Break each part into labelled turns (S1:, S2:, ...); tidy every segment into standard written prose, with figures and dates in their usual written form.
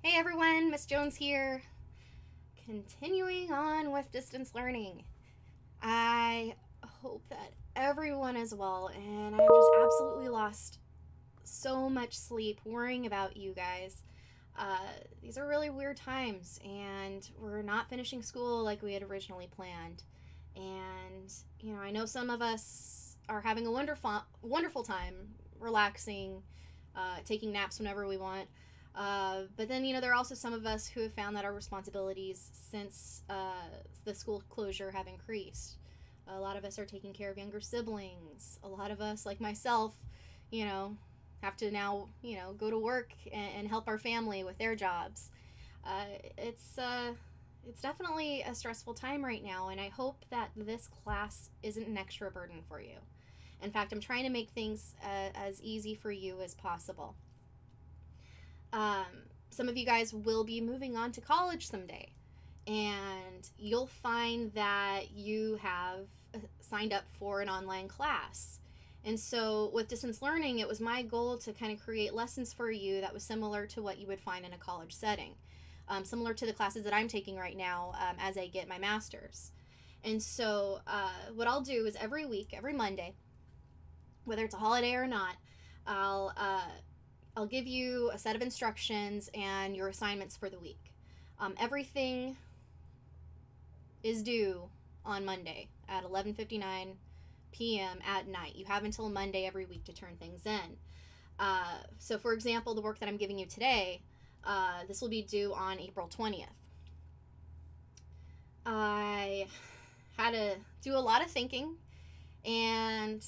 S1: Hey everyone, Miss Jones here. Continuing on with distance learning. I hope that everyone is well, and I have just absolutely lost so much sleep worrying about you guys. These are really weird times, and we're not finishing school like we had originally planned. And, I know some of us are having a wonderful time relaxing, taking naps whenever we want. But then, there are also some of us who have found that our responsibilities since the school closure have increased. A lot of us are taking care of younger siblings. A lot of us, like myself, you know, have to now, go to work and help our family with their jobs. Uh, it's uh, it's definitely a stressful time right now, and I hope that this class isn't an extra burden for you. In fact, I'm trying to make things as easy for you as possible. Some of you guys will be moving on to college someday, and you'll find that you have signed up for an online class. And so, with distance learning, it was my goal to kind of create lessons for you that was similar to what you would find in a college setting, similar to the classes that I'm taking right now as I get my master's. And so, what I'll do is every week, every Monday, whether it's a holiday or not, I'll I'll give you a set of instructions and your assignments for the week. Everything is due on Monday at 11:59 p.m. at night. You have until Monday every week to turn things in. So, for example, the work that I'm giving you today, this will be due on April 20th. I had to do a lot of thinking, and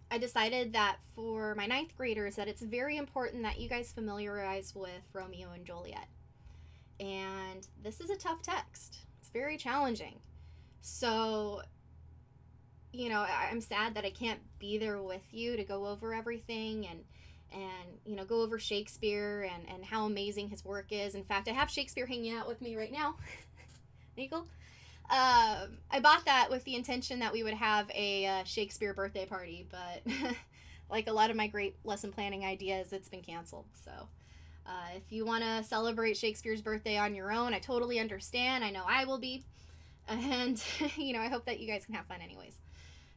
S1: I decided that for my ninth graders that it's very important that you guys familiarize with Romeo and Juliet. And this is a tough text. It's very challenging. So, I'm sad that I can't be there with you to go over everything and go over Shakespeare and how amazing his work is. In fact, I have Shakespeare hanging out with me right now. Nicole. I bought that with the intention that we would have a Shakespeare birthday party, but like a lot of my great lesson planning ideas, it's been canceled. So if you want to celebrate Shakespeare's birthday on your own, I totally understand. I know I will be. And, I hope that you guys can have fun anyways.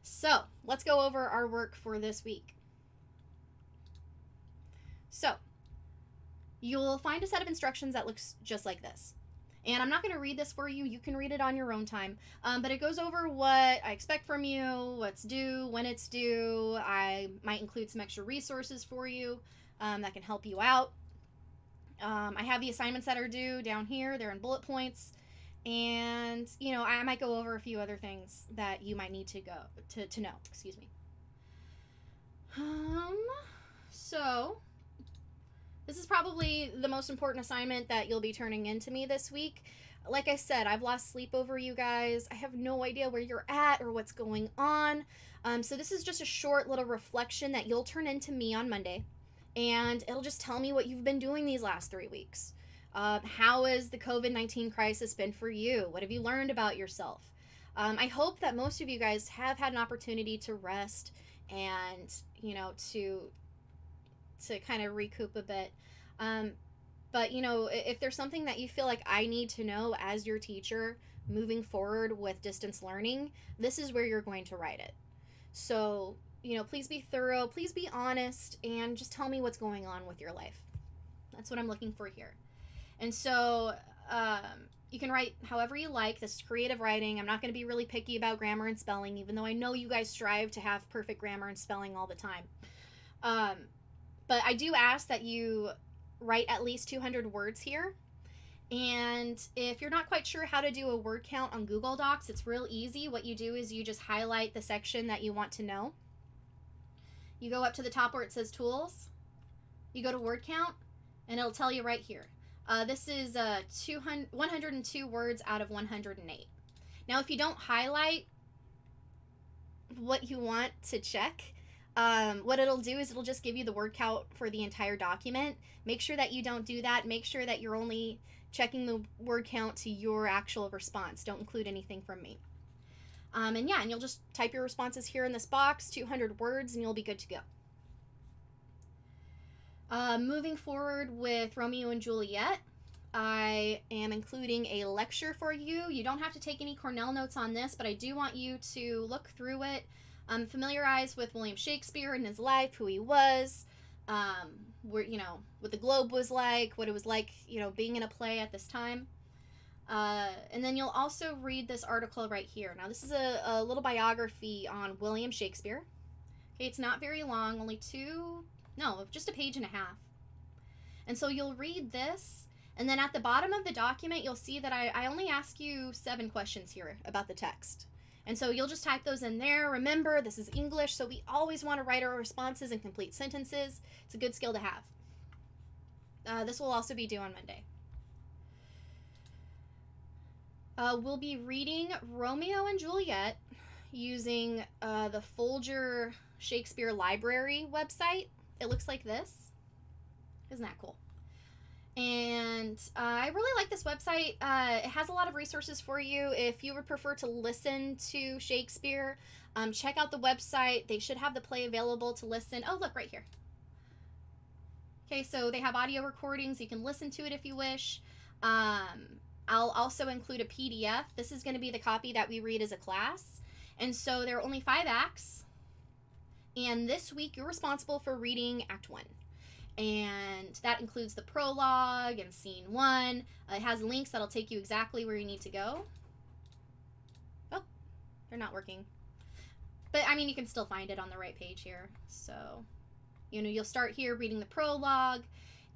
S1: So let's go over our work for this week. So you'll find a set of instructions that looks just like this. And I'm not going to read this for you. You can read it on your own time. But it goes over what I expect from you, what's due, when it's due. I might include some extra resources for you that can help you out. I have the assignments that are due down here. They're in bullet points. And, I might go over a few other things that you might need to know. Excuse me. So this is probably the most important assignment that you'll be turning in to me this week. Like I said, I've lost sleep over you guys. I have no idea where you're at or what's going on. So this is just a short little reflection that you'll turn into me on Monday. And it'll just tell me what you've been doing these last 3 weeks. How has the COVID-19 crisis been for you? What have you learned about yourself? I hope that most of you guys have had an opportunity to rest and, to kind of recoup a bit. But, if there's something that you feel like I need to know as your teacher moving forward with distance learning, this is where you're going to write it. So, please be thorough, please be honest, and just tell me what's going on with your life. That's what I'm looking for here. And so, you can write however you like. This is creative writing. I'm not going to be really picky about grammar and spelling, even though I know you guys strive to have perfect grammar and spelling all the time. But I do ask that you write at least 200 words here. And if you're not quite sure how to do a word count on Google Docs, it's real easy. What you do is you just highlight the section that you want to know. You go up to the top where it says Tools. You go to Word Count, and it'll tell you right here. This is 102 words out of 108. Now, if you don't highlight what you want to check, what it'll do is it'll just give you the word count for the entire document. Make sure that you don't do that. Make sure that you're only checking the word count to your actual response. Don't include anything from me. And you'll just type your responses here in this box, 200 words, and you'll be good to go. Moving forward with Romeo and Juliet, I am including a lecture for you. You don't have to take any Cornell notes on this, but I do want you to look through it, familiarize with William Shakespeare and his life, who he was, where, what the Globe was like, what it was like, being in a play at this time. And then you'll also read this article right here. Now, this is a little biography on William Shakespeare. Okay, it's not very long, just a page and a half. And so you'll read this, and then at the bottom of the document, you'll see that I only ask you 7 questions here about the text. And so you'll just type those in there. Remember, this is English, so we always want to write our responses in complete sentences. It's a good skill to have. This will also be due on Monday. We'll be reading Romeo and Juliet using the Folger Shakespeare Library website. It looks like this. Isn't that cool? And I really like this website. It has a lot of resources for you. If you would prefer to listen to Shakespeare, check out the website. They should have the play available to listen. Oh, look, right here. Okay, so they have audio recordings. You can listen to it if you wish. I'll also include a PDF. This is going to be the copy that we read as a class. And so there are only 5 acts. And this week, you're responsible for reading Act 1. And that includes the prologue and scene 1. It has links that'll take you exactly where you need to go. Oh, they're not working. But, you can still find it on the right page here. So, you'll start here reading the prologue.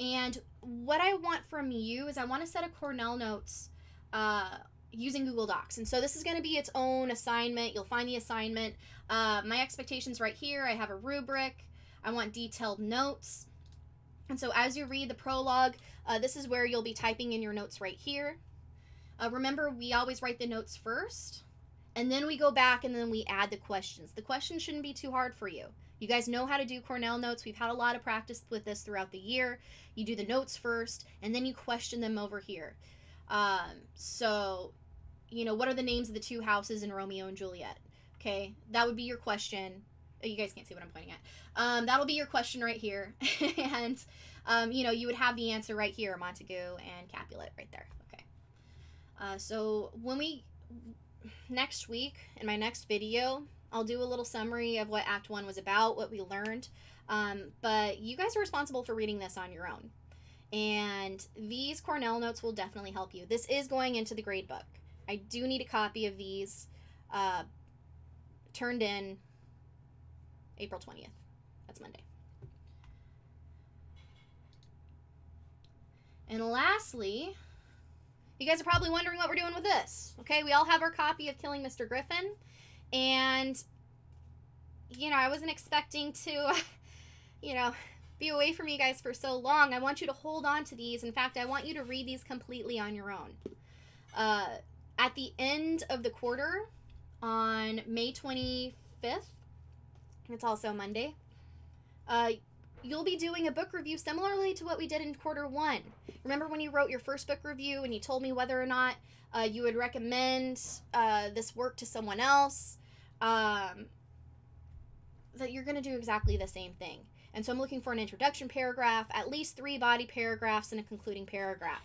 S1: And what I want from you is I want to set a Cornell Notes using Google Docs. And so this is going to be its own assignment. You'll find the assignment. My expectations right here, I have a rubric. I want detailed notes. And so as you read the prologue, this is where you'll be typing in your notes right here. Remember, we always write the notes first, and then we go back and then we add the questions. The questions shouldn't be too hard for you. You guys know how to do Cornell notes. We've had a lot of practice with this throughout the year. You do the notes first, and then you question them over here. What are the names of the 2 houses in Romeo and Juliet? Okay, that would be your question. You guys can't see what I'm pointing at. That'll be your question right here. And, you would have the answer right here, Montague and Capulet right there. Okay. So next week, in my next video, I'll do a little summary of what Act 1 was about, what we learned. But you guys are responsible for reading this on your own. And these Cornell notes will definitely help you. This is going into the grade book. I do need a copy of these turned in April 20th. That's Monday. And lastly, you guys are probably wondering what we're doing with this. Okay, we all have our copy of Killing Mr. Griffin. And, I wasn't expecting to, be away from you guys for so long. I want you to hold on to these. In fact, I want you to read these completely on your own. At the end of the quarter, on May 25th, it's also Monday, you'll be doing a book review similarly to what we did in quarter 1. Remember when you wrote your first book review and you told me whether or not you would recommend this work to someone else? That you're going to do exactly the same thing. And so I'm looking for an introduction paragraph, at least 3 body paragraphs, and a concluding paragraph.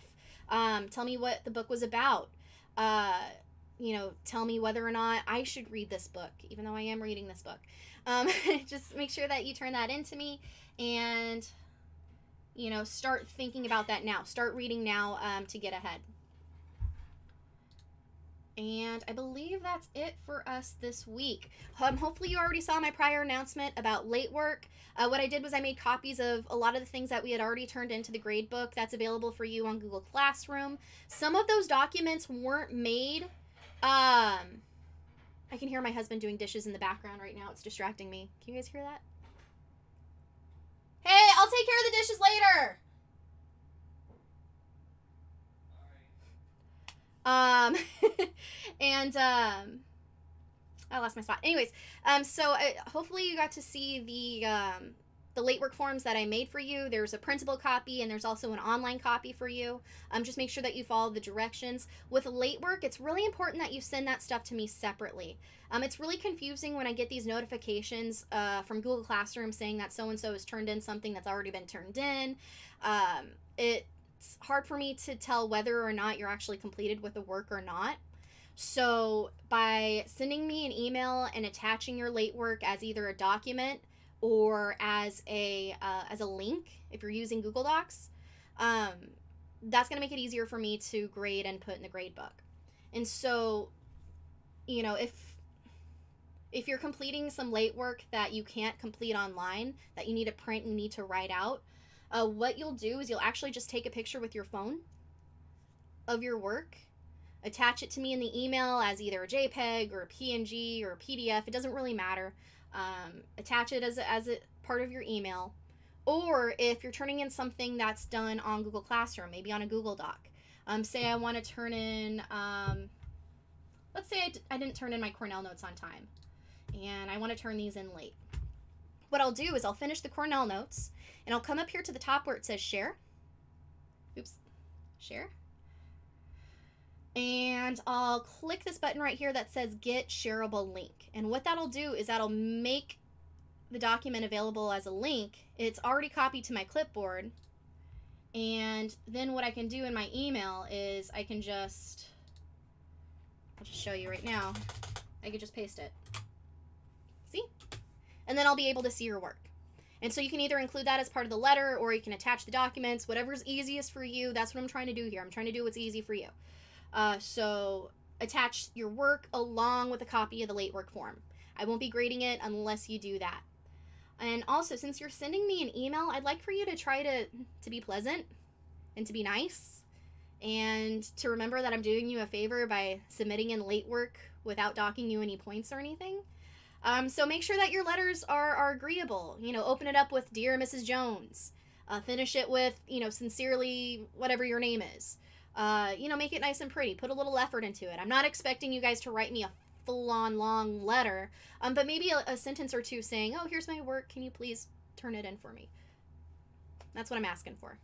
S1: Tell me what the book was about. Tell me whether or not I should read this book, even though I am reading this book. Just make sure that you turn that into me and, start thinking about that now. Start reading now to get ahead. And I believe that's it for us this week. Hopefully you already saw my prior announcement about late work. What I did was I made copies of a lot of the things that we had already turned into the grade book. That's available for you on Google Classroom. Some of those documents weren't made. I can hear my husband doing dishes in the background right now. It's distracting me. Can you guys hear that? Hey, I'll take care of the dishes later. I lost my spot. Anyways, so hopefully you got to see the the late work forms that I made for you, there's a printable copy and there's also an online copy for you. Just make sure that you follow the directions. With late work, it's really important that you send that stuff to me separately. It's really confusing when I get these notifications from Google Classroom saying that so-and-so has turned in something that's already been turned in. It's hard for me to tell whether or not you're actually completed with the work or not. So by sending me an email and attaching your late work as either a document or as a link, if you're using Google Docs, that's going to make it easier for me to grade and put in the grade book. And so, you know, if you're completing some late work that you can't complete online, that you need to print, you need to write out, what you'll do is you'll actually just take a picture with your phone of your work, attach it to me in the email as either a JPEG or a PNG or a PDF. It doesn't really matter. Attach it as a part of your email. Or if you're turning in something that's done on Google Classroom, maybe on a Google Doc. Say I want to turn in, let's say I didn't turn in my Cornell notes on time, and I want to turn these in late. What I'll do is I'll finish the Cornell notes, and I'll come up here to the top where it says share. Oops, share. And I'll click this button right here that says get shareable link. And what that'll do is that'll make the document available as a link. It's already copied to my clipboard. And then what I can do in my email is I'll just show you right now. I could just paste it. See? And then I'll be able to see your work. And so you can either include that as part of the letter, or you can attach the documents, whatever's easiest for you. That's what I'm trying to do here. I'm trying to do what's easy for you. So attach your work along with a copy of the late work form. I won't be grading it unless you do that. And also, since you're sending me an email, I'd like for you to try to be pleasant and to be nice, and to remember that I'm doing you a favor by submitting in late work without docking you any points or anything. So make sure that your letters are agreeable. You know, open it up with Dear Mrs. Jones. Finish it with, sincerely, whatever your name is. Make it nice and pretty. Put a little effort into it. I'm not expecting you guys to write me a full-on long letter, but maybe a sentence or two saying, oh, here's my work. Can you please turn it in for me? That's what I'm asking for.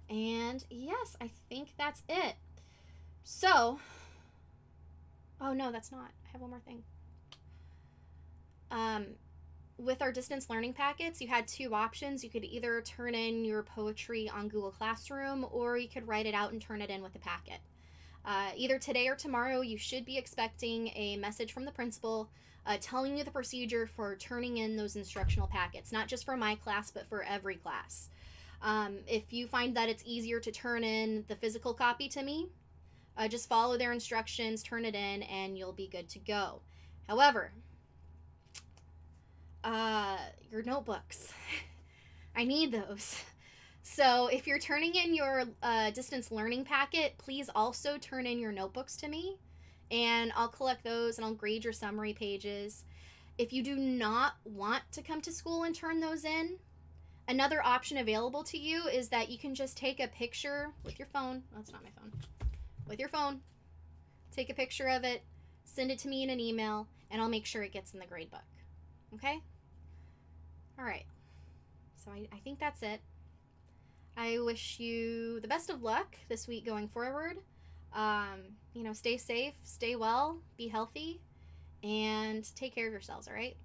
S1: And yes, I think that's it. So, oh no, that's not. I have one more thing. With our distance learning packets, you had two options. You could either turn in your poetry on Google Classroom, or you could write it out and turn it in with the packet. Either today or tomorrow, you should be expecting a message from the principal telling you the procedure for turning in those instructional packets, not just for my class, but for every class. If you find that it's easier to turn in the physical copy to me, just follow their instructions, turn it in, and you'll be good to go. However, your notebooks. I need those. So if you're turning in your distance learning packet, please also turn in your notebooks to me, and I'll collect those and I'll grade your summary pages. If you do not want to come to school and turn those in, another option available to you is that you can just take a picture with your phone. Oh, that's not my phone. With your phone, take a picture of it, send it to me in an email, and I'll make sure it gets in the grade book. Okay? All right. So I think that's it. I wish you the best of luck this week going forward. Stay safe, stay well, be healthy, and take care of yourselves, all right?